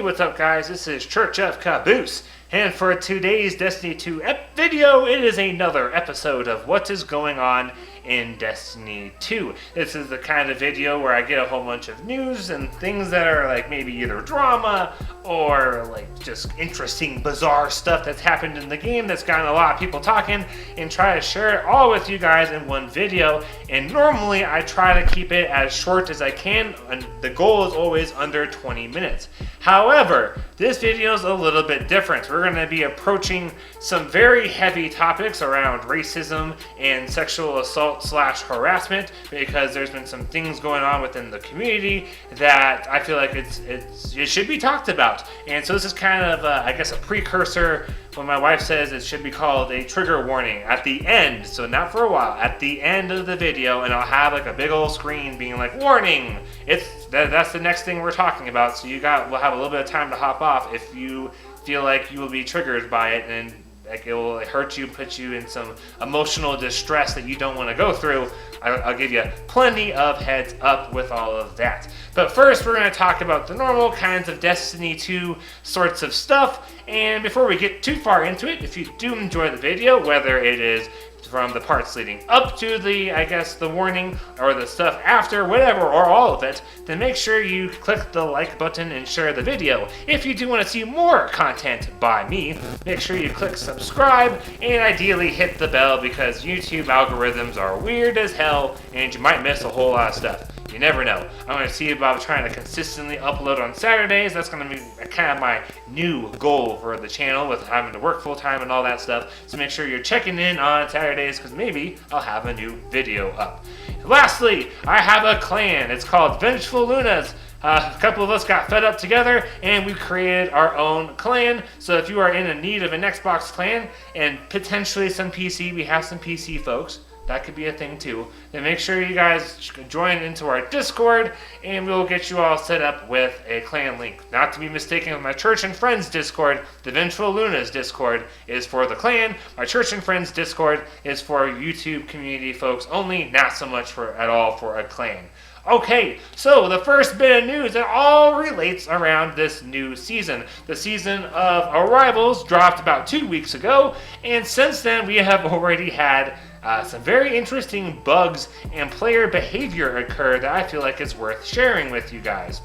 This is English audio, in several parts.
what's up guys? This is Church of Caboose, and for today's Destiny 2 video, it is another episode of what is going on in Destiny 2. This is the kind of video where I get a whole bunch of news and things that are like maybe either drama or like just interesting, bizarre stuff that's happened in the game that's gotten a lot of people talking, and try to share it all with you guys in one video. And normally I try to keep it as short as I can, and the goal is always under 20 minutes. However, this video is a little bit different. We're going to be approaching some very heavy topics around racism and sexual assault / harassment, because there's been some things going on within the community that I feel like it should be talked about. And so this is kind of I guess a precursor when my wife says it should be called a trigger warning at the end, so not for a while, at the end of the video, and I'll have like a big old screen being like, warning, that's the next thing we're talking about, so we'll have a little bit of time to hop off if you feel like you will be triggered by it and like it will hurt you, put you in some emotional distress that you don't want to go through. I'll give you plenty of heads up with all of that. But first, we're going to talk about the normal kinds of Destiny 2 sorts of stuff. And before we get too far into it, if you do enjoy the video, whether it is from the parts leading up to the warning, or the stuff after, whatever, or all of it, then make sure you click the like button and share the video. If you do want to see more content by me, make sure you click subscribe and ideally hit the bell, because YouTube algorithms are weird as hell and you might miss a whole lot of stuff. You never know. I'm going to see about trying to consistently upload on Saturdays. That's going to be kind of my new goal for the channel, with having to work full time and all that stuff. So make sure you're checking in on Saturdays, because maybe I'll have a new video up. Lastly, I have a clan. It's called Vengeful Lunas. A couple of us got fed up together and we created our own clan. So if you are in need of an Xbox clan and potentially some PC, we have some PC folks. That could be a thing too. Then make sure you guys join into our Discord, and we'll get you all set up with a clan link. Not to be mistaken with my Church and Friends Discord. The Vengeful Lunas Discord is for the clan. My Church and Friends Discord is for YouTube community folks only, not so much at all for a clan. Okay, so the first bit of news, it all relates around this new season. The season of Arrivals dropped about 2 weeks ago, and since then we have already had some very interesting bugs and player behavior occur that I feel like is worth sharing with you guys.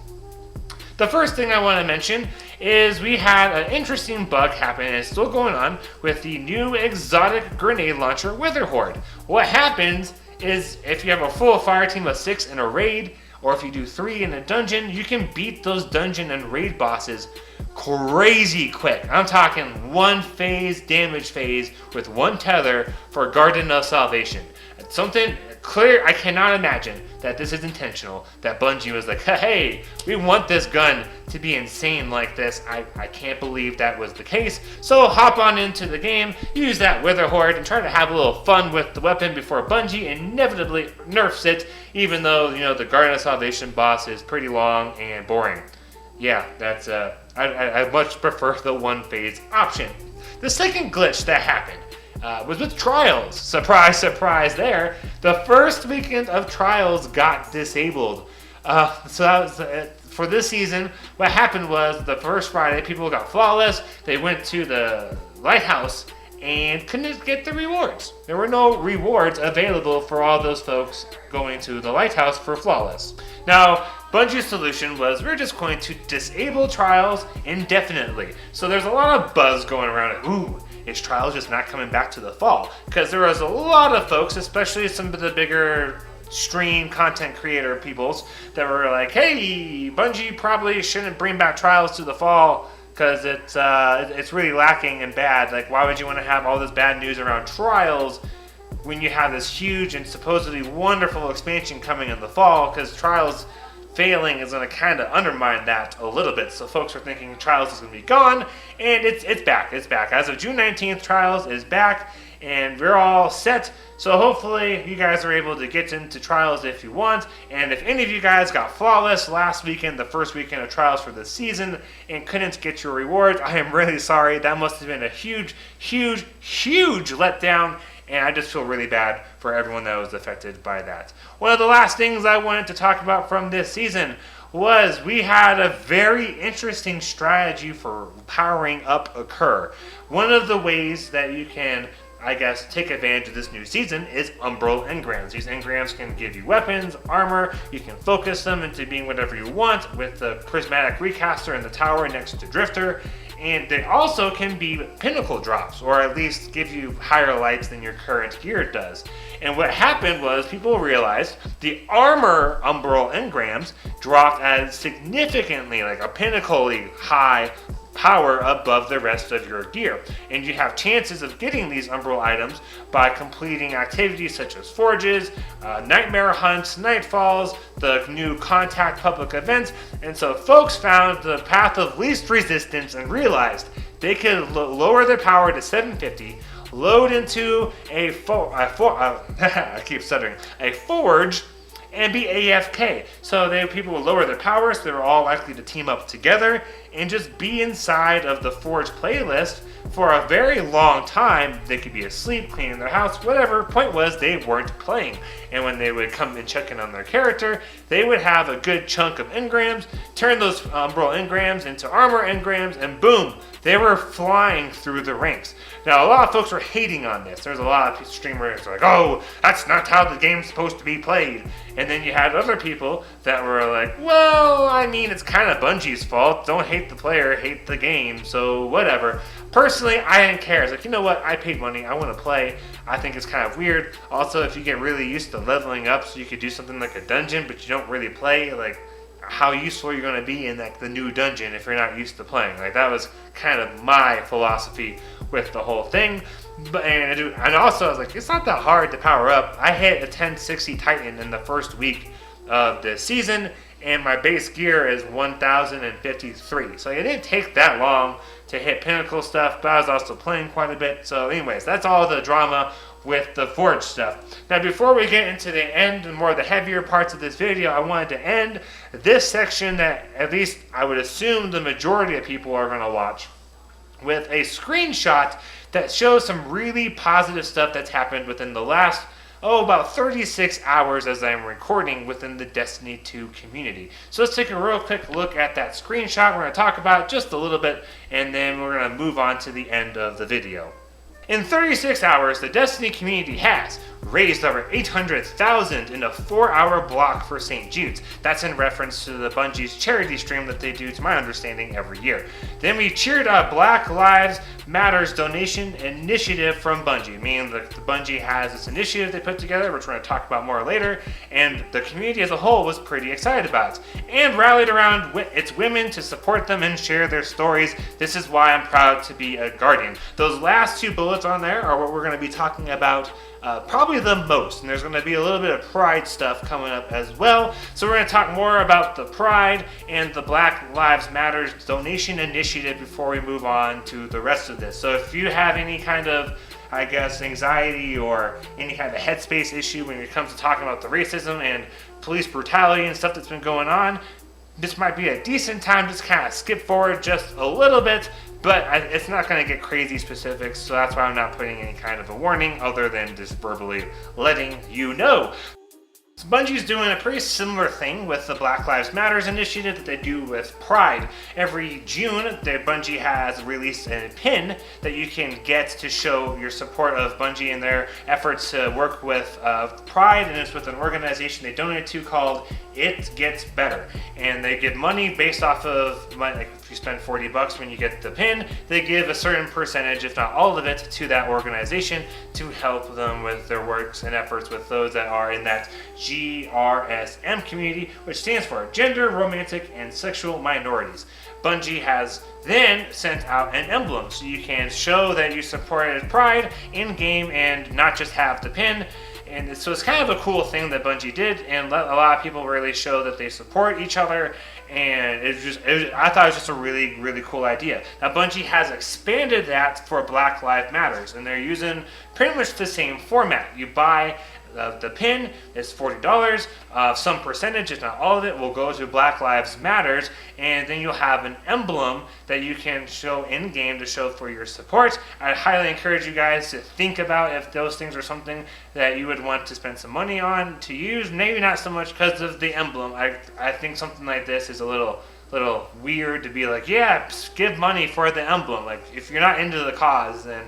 The first thing I want to mention is we had an interesting bug happen, and it's still going on, with the new exotic grenade launcher Witherhoard. What happens is if you have a full fire team of 6 in a raid, or if you do 3 in a dungeon, you can beat those dungeon and raid bosses crazy quick. I'm talking 1 phase damage phase with 1 tether for Garden of Salvation. It's something clear. I cannot imagine that this is intentional, that Bungie was like, hey, we want this gun to be insane like this. I can't believe that was the case. So hop on into the game, use that Witherhoard, and try to have a little fun with the weapon before Bungie inevitably nerfs it, even though, you know, the Garden of Salvation boss is pretty long and boring. Yeah, that's I much prefer the 1 phase option. The second glitch that happened was with Trials. Surprise, surprise there. The first weekend of Trials got disabled. So that was for this season. What happened was the first Friday, people got flawless. They went to the lighthouse and couldn't get the rewards. There were no rewards available for all those folks going to the lighthouse for flawless. Now, Bungie's solution was, we're just going to disable Trials indefinitely. So there's a lot of buzz going around. Ooh, is Trials just not coming back to the fall? Because there was a lot of folks, especially some of the bigger stream content creator peoples, that were like, hey, Bungie probably shouldn't bring back Trials to the fall, because it's really lacking and bad. Like, why would you want to have all this bad news around Trials when you have this huge and supposedly wonderful expansion coming in the fall? Because Trials failing is going to kind of undermine that a little bit. So folks are thinking Trials is going to be gone, and it's back. It's back. As of June 19th, Trials is back, and we're all set. So hopefully you guys are able to get into Trials if you want. And if any of you guys got flawless last weekend, the first weekend of Trials for this season, and couldn't get your rewards, I am really sorry. That must have been a huge, huge, huge letdown. and I just feel really bad for everyone that was affected by that. One of the last things I wanted to talk about from this season was we had a very interesting strategy for powering up occur. One of the ways that you can, I guess, take advantage of this new season is umbral engrams. These engrams can give you weapons, armor, you can focus them into being whatever you want with the prismatic recaster in the tower next to Drifter, and they also can be pinnacle drops, or at least give you higher lights than your current gear does. And what happened was people realized the armor umbral engrams dropped at significantly, like a pinnacly high power above the rest of your gear, and you have chances of getting these umbral items by completing activities such as forges, nightmare hunts, nightfalls, the new contact public events. And so folks found the path of least resistance and realized they could lower their power to 750, load into a forge, and be AFK. So people will lower their power, so they're all likely to team up together and just be inside of the Forge playlist for a very long time. They could be asleep, cleaning their house, whatever. Point was, they weren't playing. And when they would come and check in on their character, they would have a good chunk of engrams, turn those umbral engrams into armor engrams, and boom, they were flying through the ranks. Now, a lot of folks were hating on this. There's a lot of streamers like, oh, that's not how the game's supposed to be played. And then you had other people that were like, well, I mean, it's kind of Bungie's fault. Don't hate the player, hate the game, so whatever. Personally, I didn't care. It's like, you know what? I paid money. I want to play. I think it's kind of weird. Also, if you get really used to leveling up so you could do something like a dungeon, but you don't really play, like, how useful you're going to be in like the new dungeon if you're not used to playing. Like, that was kind of my philosophy with the whole thing. But and also I was like, it's not that hard to power up. I hit a 1060 Titan in the first week of the season, and my base gear is 1053. So it didn't take that long to hit pinnacle stuff, but I was also playing quite a bit. So anyways, that's all the drama with the Forge stuff. Now, before we get into the end and more of the heavier parts of this video, I wanted to end this section that at least I would assume the majority of people are going to watch with a screenshot that shows some really positive stuff that's happened within the last, about 36 hours as I'm recording within the Destiny 2 community. So let's take a real quick look at that screenshot. We're going to talk about it just a little bit, and then we're going to move on to the end of the video. In 36 hours, the Destiny community has raised over 800,000 in a 4-hour block for St. Jude's. That's in reference to the Bungie's charity stream that they do, to my understanding, every year. Then we cheered a Black Lives Matters donation initiative from Bungie, meaning that the Bungie has this initiative they put together, which we're going to talk about more later, and the community as a whole was pretty excited about it, and rallied around its women to support them and share their stories. This is why I'm proud to be a Guardian. Those last two bullets on there are what we're going to be talking about probably the most, and there's going to be a little bit of Pride stuff coming up as well. So we're going to talk more about the Pride and the Black Lives Matter donation initiative before we move on to the rest of this. So if you have any kind of, I guess, anxiety or any kind of headspace issue when it comes to talking about the racism and police brutality and stuff that's been going on, this might be a decent time to just kind of skip forward just a little bit. But it's not going to get crazy specifics, so that's why I'm not putting any kind of a warning other than just verbally letting you know. So Bungie's doing a pretty similar thing with the Black Lives Matters initiative that they do with Pride. Every June, Bungie has released a pin that you can get to show your support of Bungie and their efforts to work with Pride, and it's with an organization they donate to called It Gets Better. And they give money based off of, like, if you spend $40 when you get the pin, they give a certain percentage, if not all of it, to that organization to help them with their works and efforts with those that are in that GRSM community, which stands for Gender, Romantic, and Sexual Minorities. Bungie has then sent out an emblem so you can show that you supported Pride in game and not just have the pin. And so it's kind of a cool thing that Bungie did, and let a lot of people really show that they support each other. And I thought it was just a really, really cool idea. Now, Bungie has expanded that for Black Lives Matters, and they're using pretty much the same format. You buy The pin is $40. Some percentage, if not all of it, will go to Black Lives Matters, and then you'll have an emblem that you can show in game to show for your support. I highly encourage you guys to think about if those things are something that you would want to spend some money on to use. Maybe not so much because of the emblem. I think something like this is a little weird to be like, yeah, give money for the emblem. Like, if you're not into the cause, then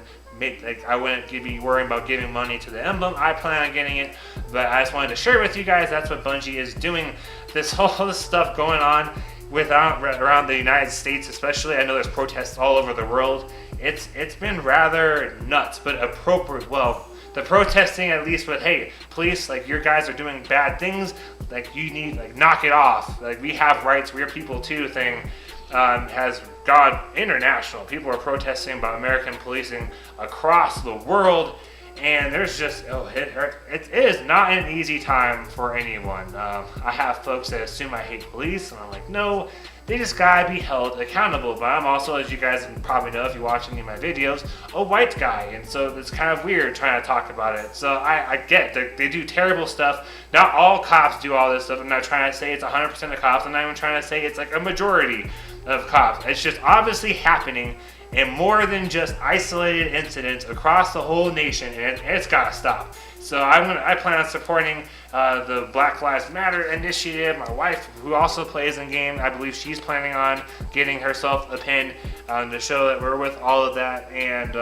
I wouldn't be worrying about giving money to the emblem. I plan on getting it, but I just wanted to share with you guys that's what Bungie is doing. This whole stuff going on around the United States, especially. I know there's protests all over the world. It's been rather nuts, but appropriate. Well, the protesting at least with, hey, police, like, your guys are doing bad things. Like, you need, like, knock it off. Like, we have rights, we're people too thing has gone international. People are protesting about American policing across the world, and there's just, it is not an easy time for anyone. I have folks that assume I hate police, and I'm like, no, they just gotta be held accountable. But I'm also, as you guys probably know if you watch any of my videos, a white guy, and so it's kind of weird trying to talk about it. So I get they do terrible stuff. Not all cops do all this stuff. I'm not trying to say it's 100% of cops. I'm not even trying to say it's like a majority of cops. It's just obviously happening in more than just isolated incidents across the whole nation, and it's gotta stop. So I plan on supporting the Black Lives Matter initiative. My wife, who also plays in game, I believe she's planning on getting herself a pin to show that we're with all of that. And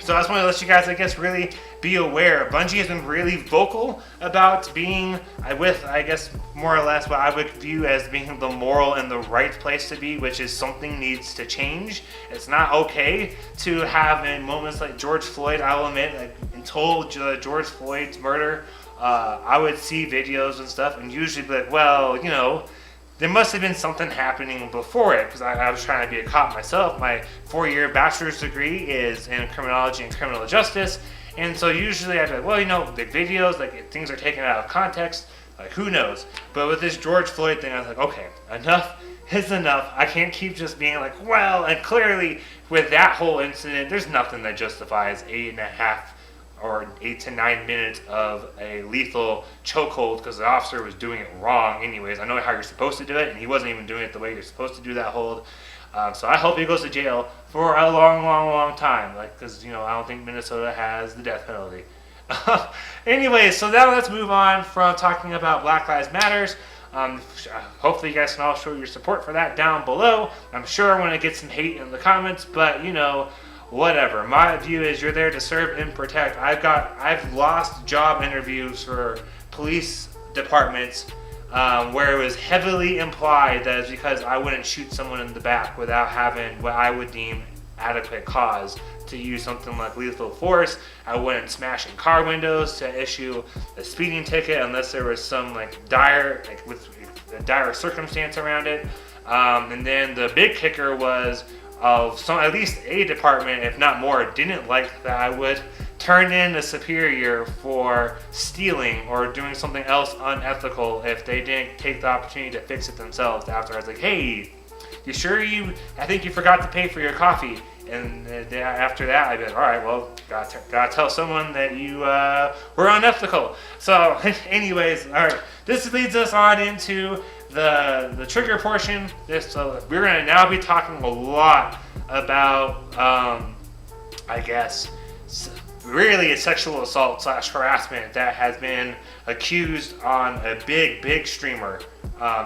so I just want to let you guys, I guess, really be aware. Bungie has been really vocal about being with, I guess, more or less what I would view as being the moral and the right place to be, which is something needs to change. It's not okay to have in moments like George Floyd, I will admit, like, until George Floyd's murder, I would see videos and stuff and usually be like, well, you know, there must have been something happening before it, because I was trying to be a cop myself. My 4-year bachelor's degree is in criminology and criminal justice, and so usually I'd be like, well, you know, the videos, like, things are taken out of context, like, who knows? But with this George Floyd thing, I was like, okay, enough is enough. I can't keep just being like, well, and clearly with that whole incident, there's nothing that justifies 8 to 9 minutes of a lethal chokehold because the officer was doing it wrong anyways. I know how you're supposed to do it, and he wasn't even doing it the way you're supposed to do that hold. So I hope he goes to jail for a long time, like, because, you know, I don't think Minnesota has the death penalty. Anyways, so now let's move on from talking about Black Lives Matters. Hopefully you guys can all show your support for that down below. I'm sure I'm going to get some hate in the comments, but, you know, whatever. My view is you're there to serve and protect. I've lost job interviews for police departments where it was heavily implied that it's because I wouldn't shoot someone in the back without having what I would deem adequate cause to use something like lethal force. I wouldn't smash in car windows to issue a speeding ticket unless there was some dire circumstance around it. And then the big kicker was at least a department, if not more, didn't like that I would turn in a superior for stealing or doing something else unethical if they didn't take the opportunity to fix it themselves. After I was like, hey, I think you forgot to pay for your coffee. And after that, I'd be like, all right, well, gotta tell someone that you were unethical. So anyways, all right, this leads us on into the trigger portion. We're going to now be talking a lot about, I guess, really a sexual assault / harassment that has been accused on a big streamer.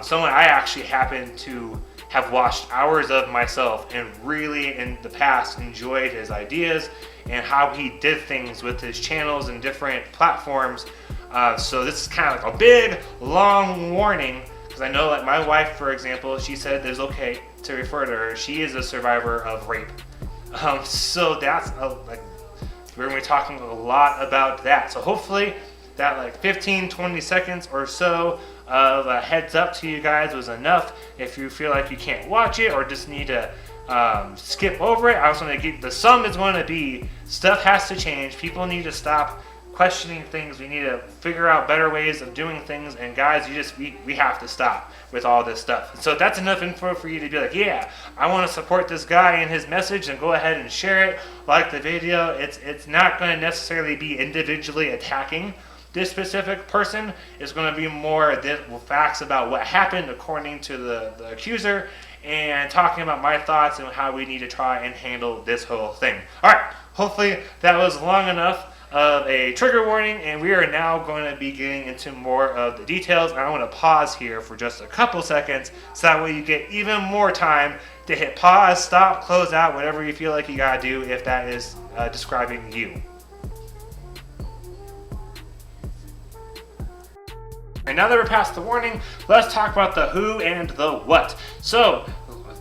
Someone I actually happen to have watched hours of myself and really in the past enjoyed his ideas and how he did things with his channels and different platforms. So this is kind of like a big, long warning, because I know, like, my wife, for example, she said it's okay to refer to her. She is a survivor of rape. So that's we're going to be talking a lot about that. So hopefully that 15-20 seconds or so of a heads up to you guys was enough. If you feel like you can't watch it or just need to skip over it, I was going to the sum is going to be stuff has to change. People need to stop questioning things. We need to figure out better ways of doing things, and guys, we have to stop with all this stuff. So that's enough info for you to be like, yeah, I want to support this guy and his message, and go ahead and share it, like the video. It's not going to necessarily be individually attacking This specific person is going to be more facts about what happened according to the accuser, and talking about my thoughts and how we need to try and handle this whole thing. Alright, hopefully that was long enough of a trigger warning, and we are now going to be getting into more of the details. I want to pause here for just a couple seconds, so that way you get even more time to hit pause, stop, close out, whatever you feel like you gotta do if that is describing you. And now that we're past the warning, let's talk about the who and the what. So,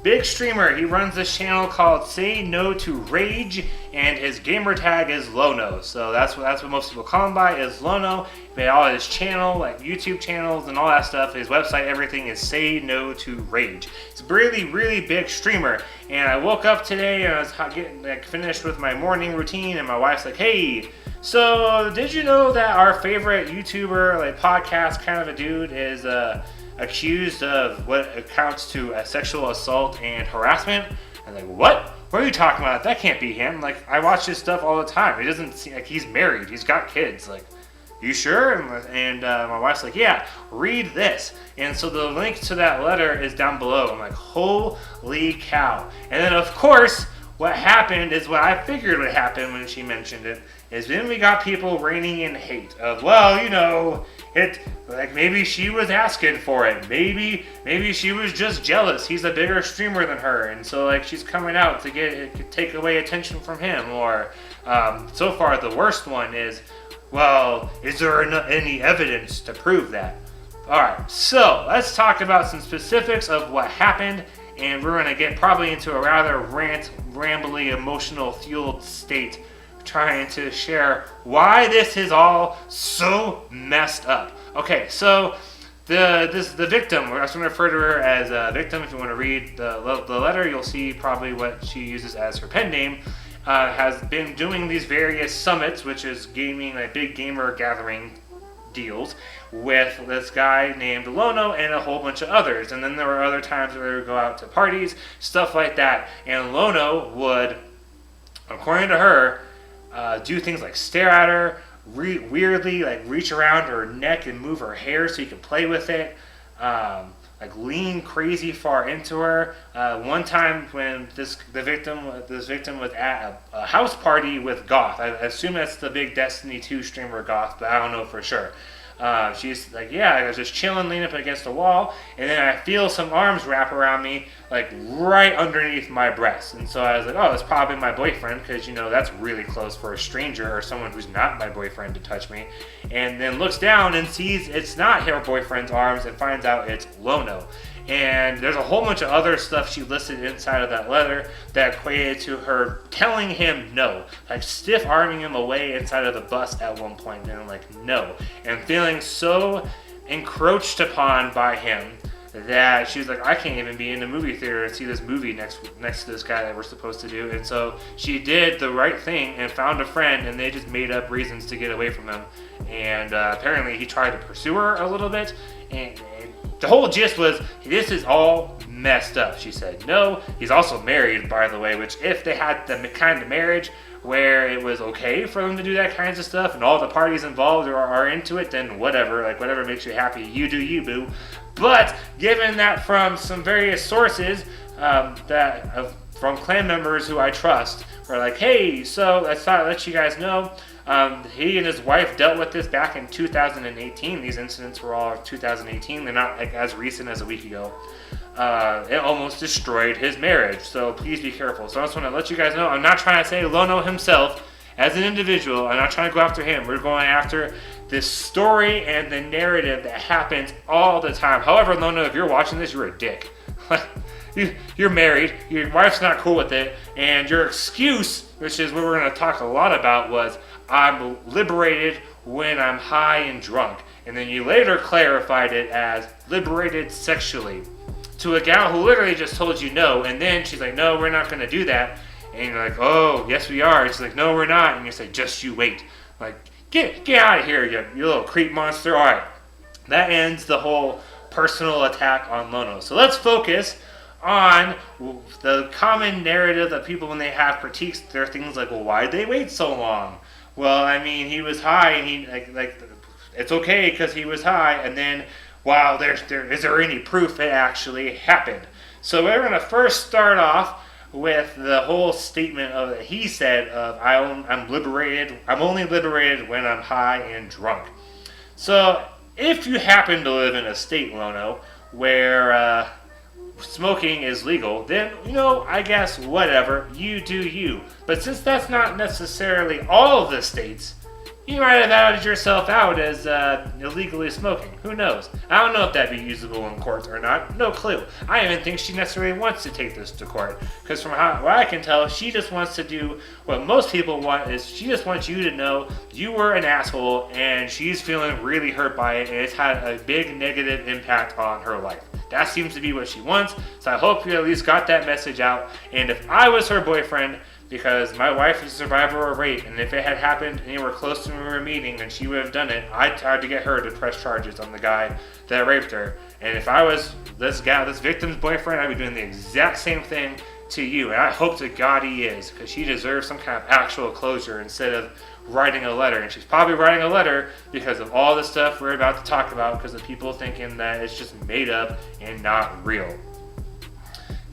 big streamer, he runs this channel called Say No to Rage, and his gamer tag is Lono. So that's what most people call him by, is Lono. He made all his channel, like YouTube channels and all that stuff. His website, everything is Say No to Rage. It's a really, really big streamer. And I woke up today and I was getting finished with my morning routine, and my wife's like, "Hey, so did you know that our favorite YouTuber, podcast kind of a dude, is accused of what amounts to a sexual assault and harassment?" I'm like, "What? What are you talking about? That can't be him. I watch his stuff all the time. It doesn't seem like he's married. He's got kids. You sure?" And my wife's like, "Yeah, read this." And so the link to that letter is down below. I'm like, holy cow. And then, of course, what happened is what I figured would happen when she mentioned it, is then we got people raining in hate of, maybe she was asking for it. Maybe she was just jealous. He's a bigger streamer than her, and so she's coming out to take away attention from him. Or so far the worst one is, is there any evidence to prove that? Alright, so let's talk about some specifics of what happened, and we're going to get probably into a rather rambly, emotional fueled state, trying to share why this is all so messed up. Okay, so the victim, I'm just going to refer to her as a victim. If you want to read the letter, you'll see probably what she uses as her pen name. Has been doing these various summits, which is big gamer gathering deals, with this guy named Lono and a whole bunch of others. And then there were other times where they would go out to parties, stuff like that. And Lono would, according to her, do things like stare at her, weirdly reach around her neck and move her hair so he could play with it, lean crazy far into her. One time when this victim was at a house party with Goth. I assume that's the big Destiny 2 streamer Goth, but I don't know for sure. She's like, "Yeah, I was just chilling, leaning up against the wall, and then I feel some arms wrap around me, right underneath my breast." And so I was like, "Oh, it's probably my boyfriend, because, that's really close for a stranger or someone who's not my boyfriend to touch me." And then looks down and sees it's not her boyfriend's arms and finds out it's Lono. And there's a whole bunch of other stuff she listed inside of that letter that equated to her telling him no. Stiff arming him away inside of the bus at one point, and no. And feeling so encroached upon by him that she was like, "I can't even be in the movie theater and see this movie next to this guy that we're supposed to do." And so she did the right thing and found a friend, and they just made up reasons to get away from him. And apparently he tried to pursue her a little bit, and the whole gist was, this is all messed up. She said no. He's also married, by the way, which if they had the kind of marriage where it was okay for them to do that kinds of stuff and all the parties involved are into it, then whatever. Whatever makes you happy, you do you, boo. But given that from some various sources from clan members who I trust, were like, "Hey, so I thought I'd let you guys know. He and his wife dealt with this back in 2018. These incidents were all 2018. They're not as recent as a week ago. It almost destroyed his marriage. So please be careful." So I just want to let you guys know, I'm not trying to say Lono himself as an individual. I'm not trying to go after him. We're going after this story and the narrative that happens all the time. However, Lono, if you're watching this, you're a dick. You're married, your wife's not cool with it, and your excuse, which is what we're going to talk a lot about, was, "I'm liberated when I'm high and drunk." And then you later clarified it as liberated sexually to a gal who literally just told you no, and then she's like, "No, we're not going to do that." And you're like, "Oh, yes we are." And she's like, "No, we're not." And you say, "Just you wait." Get out of here, you little creep monster. All right, that ends the whole personal attack on Lono. So let's focus on the common narrative that people, when they have critiques, they're things like, "Well, why'd they wait so long?" Well, I mean, he was high, and he it's okay because he was high, and then, wow, is there any proof it actually happened? So we're going to first start off with the whole statement of that he said of I'm liberated. I'm only liberated when I'm high and drunk. So if you happen to live in a state, Lono, where smoking is legal, then, I guess whatever, you do you. But since that's not necessarily all of the states, you might have outed yourself out as illegally smoking. Who knows? I don't know if that'd be usable in court or not. No clue. I even think she necessarily wants to take this to court. Because from what I can tell, she just wants to do what most people want, is she just wants you to know you were an asshole and she's feeling really hurt by it and it's had a big negative impact on her life. That seems to be what she wants. So I hope you at least got that message out. And if I was her boyfriend, because my wife is a survivor of rape, and if it had happened anywhere close to when we were meeting and she would have done it, I'd try to get her to press charges on the guy that raped her. And if I was this victim's boyfriend, I'd be doing the exact same thing to you. And I hope to God he is, because she deserves some kind of actual closure instead of writing a letter. And she's probably writing a letter because of all the stuff we're about to talk about, because of people thinking that it's just made up and not real.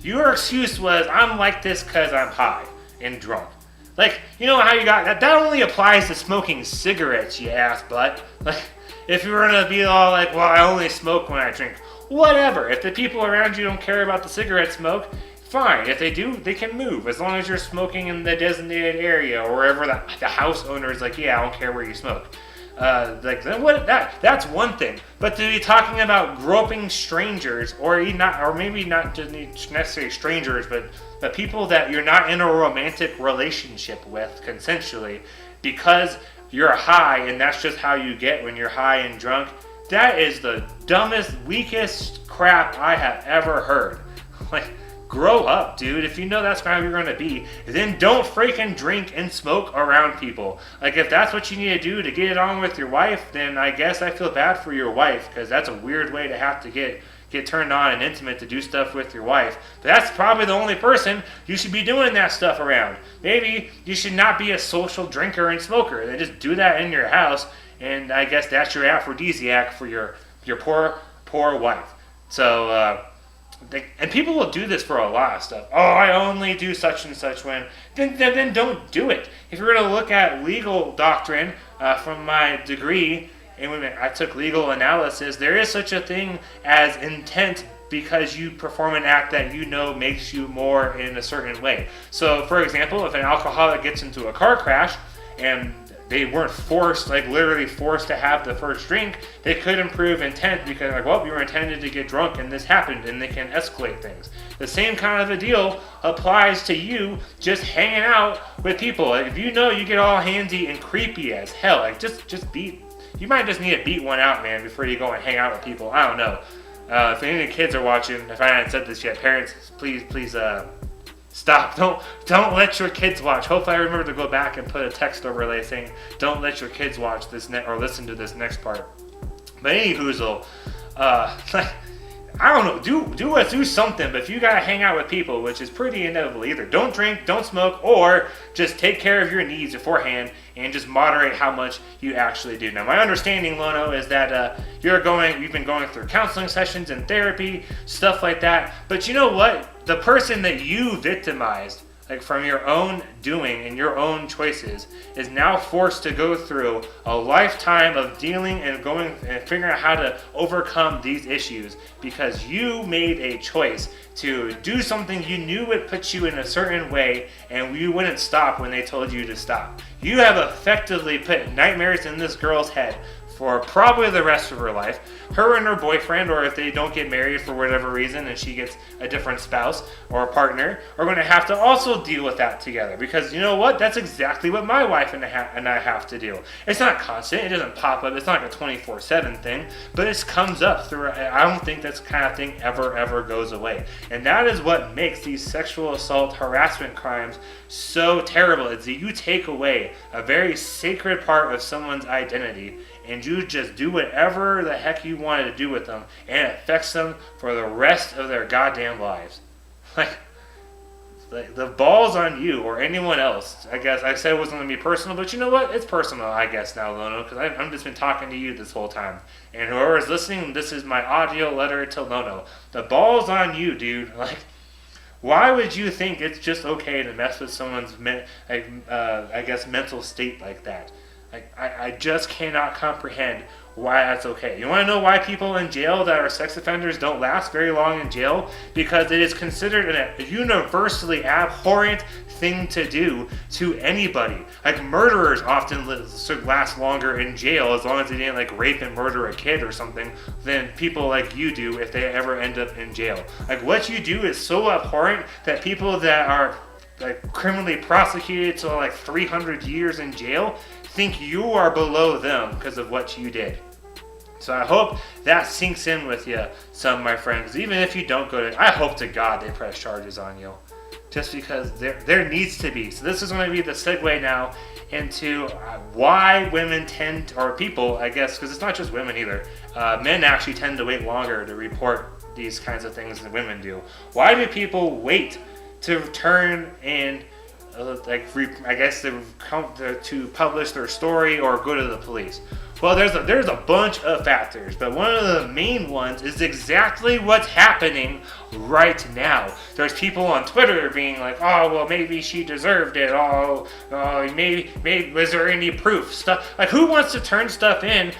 Your excuse was, I'm like this because I'm high and drunk. Like, you know how you got that? That only applies to smoking cigarettes, you ass butt. Like, if you were gonna be all like, well, I only smoke when I drink. Whatever. If the people around you don't care about the cigarette smoke, fine. If they do, they can move. As long as you're smoking in the designated area or wherever the house owner is like, yeah, I don't care where you smoke. That's one thing. But to be talking about groping strangers, or maybe not just necessarily strangers, but the people that you're not in a romantic relationship with consensually, because you're high and that's just how you get when you're high and drunk, that is the dumbest, weakest crap I have ever heard. Like, grow up, dude. If you know that's how you're going to be, then don't freaking drink and smoke around people. Like, if that's what you need to do to get it on with your wife, then I guess I feel bad for your wife, because that's a weird way to have to get turned on and intimate to do stuff with your wife. But that's probably the only person you should be doing that stuff around. Maybe you should not be a social drinker and smoker. Then just do that in your house, and I guess that's your aphrodisiac for your poor wife. So, and people will do this for a lot of stuff. Oh, I only do such and such when. Then don't do it. If you're going to look at legal doctrine from my degree, and when I took legal analysis, there is such a thing as intent because you perform an act that you know makes you more in a certain way. So, for example, if an alcoholic gets into a car crash and they weren't literally forced to have the first drink, they could improve intent because, you were intended to get drunk and this happened, and they can escalate things. The same kind of a deal applies to you just hanging out with people. Like, if you know you get all handsy and creepy as hell, you might just need to beat one out, man, before you go and hang out with people. I don't know. If any of the kids are watching, if I haven't said this yet, parents, please, stop. Don't let your kids watch. Hopefully I remember to go back and put a text overlay saying, don't let your kids watch this or listen to this next part. But any hoozle, I don't know, do something, but if you gotta hang out with people, which is pretty inevitable, either don't drink, don't smoke, or just take care of your needs beforehand and just moderate how much you actually do. Now, my understanding, Lono, is that you've been going through counseling sessions and therapy, stuff like that, but you know what? The person that you victimized, like from your own doing and your own choices, is now forced to go through a lifetime of dealing and going and figuring out how to overcome these issues because you made a choice to do something you knew would put you in a certain way, and you wouldn't stop when they told you to stop. You have effectively put nightmares in this girl's head for probably the rest of her life. Her and her boyfriend, or if they don't get married for whatever reason and she gets a different spouse or a partner, are going to have to also deal with that together. Because you know what? That's exactly what my wife and I have to do. It's not constant. It doesn't pop up. It's not like a 24/7 thing. But it comes up through. I don't think that kind of thing ever goes away. And that is what makes these sexual assault harassment crimes so terrible. Is that you take away a very sacred part of someone's identity and you just do whatever the heck you wanted to do with them, and it affects them for the rest of their goddamn lives. Like, Like, the ball's on you or anyone else. I guess I said it wasn't going to be personal, but you know what? It's personal, I guess, now, Lono, because I've just been talking to you this whole time. And whoever is listening, this is my audio letter to Lono. The ball's on you, dude. Like, why would you think it's just okay to mess with someone's, I guess, mental state like that? Like, I just cannot comprehend why that's okay. You want to know why people in jail that are sex offenders don't last very long in jail? Because it is considered a universally abhorrent thing to do to anybody. Like, murderers often last longer in jail as long as they didn't like rape and murder a kid or something than people like you do if they ever end up in jail. Like, what you do is so abhorrent that people that are like criminally prosecuted to like 300 years in jail think you are below them because of what you did. So I hope that sinks in with you, some of my friends. Even if you don't go to, I hope to God they press charges on you, just because there needs to be. So this is going to be the segue now into why women tend, or people, I guess, because it's not just women either. Men actually tend to wait longer to report these kinds of things than women do. Why do people wait to turn in? I guess to publish their story or go to the police. Well, there's a bunch of factors, but one of the main ones is exactly what's happening right now. There's people on Twitter being like, oh, well, maybe she deserved it. Oh, maybe was there any proof? Stuff like, who wants to turn stuff in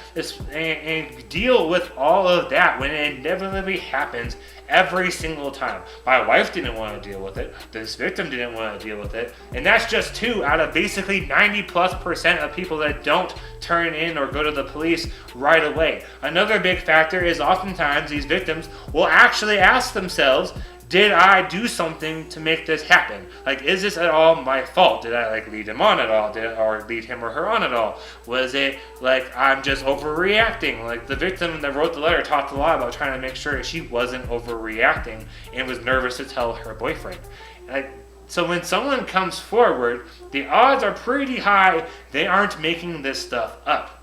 and deal with all of that when it inevitably happens every single time? My wife didn't want to deal with it. This victim didn't want to deal with it. And that's just 2 out of basically 90+% of people that don't turn in or go to the police right away. Another big factor is oftentimes these victims will actually ask themselves, did I do something to make this happen? Like, is this at all my fault? Did I like lead him on at all? Or lead him or her on at all? Was it like I'm just overreacting? Like, the victim that wrote the letter talked a lot about trying to make sure that she wasn't overreacting and was nervous to tell her boyfriend. Like, so when someone comes forward, the odds are pretty high they aren't making this stuff up.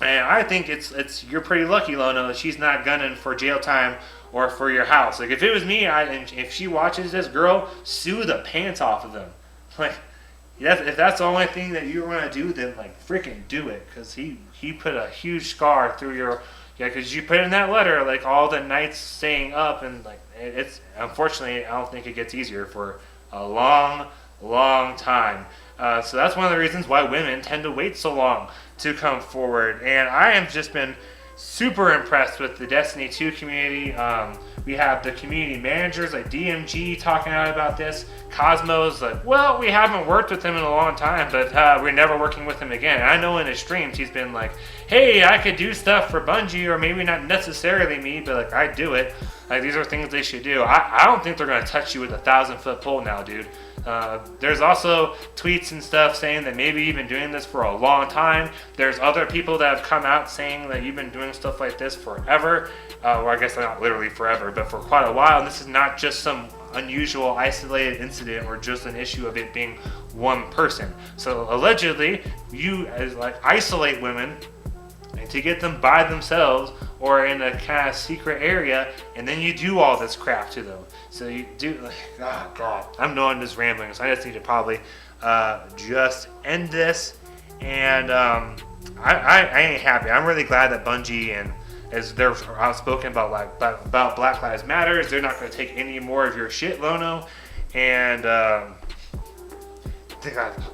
And I think it's you're pretty lucky, Lono, that she's not gunning for jail time or for your house. Like, if it was me, and if she watches this, girl, sue the pants off of them. Like, if that's the only thing that you want to do, then like freaking do it, because he put a huge scar through your, because you put in that letter like all the nights staying up, and like it's unfortunately I don't think it gets easier for a long time. So that's one of the reasons why women tend to wait so long to come forward. And I have just been super impressed with the Destiny 2 community. We have the community managers like DMG talking out about this. Cosmo's like, well, we haven't worked with him in a long time, but we're never working with him again. And I know in his streams he's been like, hey, I could do stuff for Bungie, or maybe not necessarily me, but like I do it. Like, these are things they should do. I don't think they're going to touch you with a 1,000-foot pole now, dude. There's also tweets and stuff saying that maybe you've been doing this for a long time. There's other people that have come out saying that you've been doing stuff like this forever. Well, I guess not literally forever, but for quite a while. And this is not just some unusual isolated incident or just an issue of it being one person. So allegedly, you isolate women to get them by themselves or in a kind of secret area, and then you do all this crap to them. So you do, oh God, I'm knowing this rambling, so I just need to probably just end this. And I ain't happy. I'm really glad that Bungie, and as they're outspoken about about Black Lives Matter, they're not going to take any more of your shit, Lono. And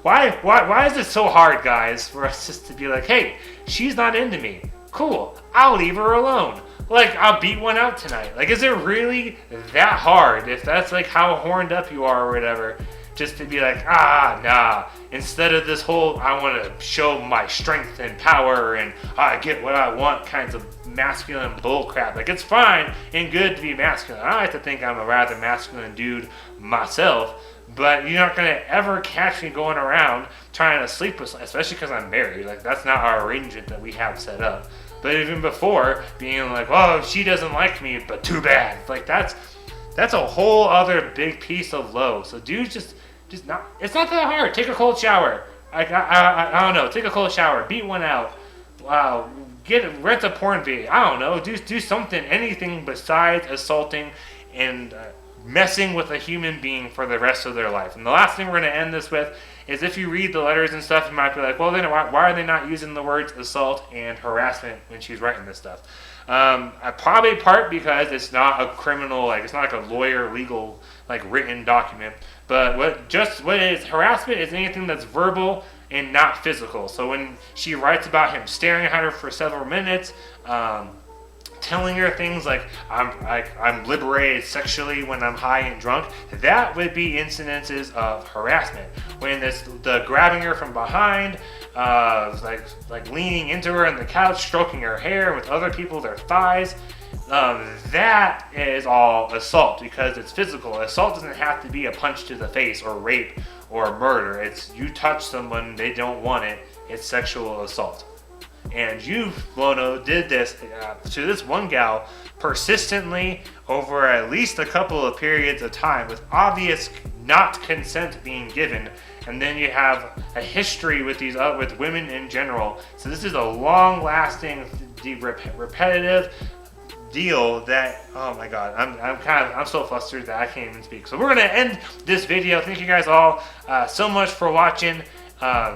why is it so hard, guys, for us just to be like, hey, she's not into me. Cool, I'll leave her alone. Like, I'll beat one out tonight. Like, is it really that hard, if that's like how horned up you are or whatever, just to be like, nah, instead of this whole I want to show my strength and power and I get what I want kinds of masculine bullcrap. Like, it's fine and good to be masculine. I like to think I'm a rather masculine dude myself, but you're not going to ever catch me going around trying to sleep with, especially because I'm married. Like, that's not our arrangement that we have set up. But even before, being like, oh, she doesn't like me, but too bad. Like, that's a whole other big piece of low. So dudes just not, it's not that hard. Take a cold shower. I don't know. Take a cold shower. Beat one out. Wow. Rent a porn video. I don't know. Do something, anything besides assaulting and messing with a human being for the rest of their life. And the last thing we're going to end this with is, if you read the letters and stuff, you might be like, well, then why are they not using the words assault and harassment when she's writing this stuff? Probably part because it's not a criminal, like, it's not like a lawyer legal, like, written document. But what is harassment is anything that's verbal and not physical. So when she writes about him staring at her for several minutes, telling her things like I'm liberated sexually when I'm high and drunk, that would be incidences of harassment. When the grabbing her from behind, like leaning into her on the couch, stroking her hair with other people, their thighs, that is all assault because it's physical. Assault doesn't have to be a punch to the face or rape or murder. It's you touch someone, they don't want it, it's sexual assault. And you, Lono, did this to this one gal persistently over at least a couple of periods of time with obvious not consent being given. And then you have a history with these with women in general. So this is a long-lasting, repetitive deal that, oh my god, I'm so flustered that I can't even speak. So we're gonna end this video. Thank you guys all so much for watching.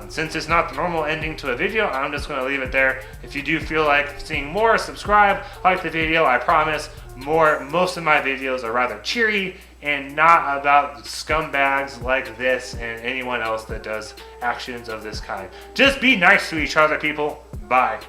Since it's not the normal ending to a video, I'm just going to leave it there. If you do feel like seeing more, subscribe, like the video. I promise most of my videos are rather cheery and not about scumbags like this and anyone else that does actions of this kind. Just be nice to each other, people. Bye.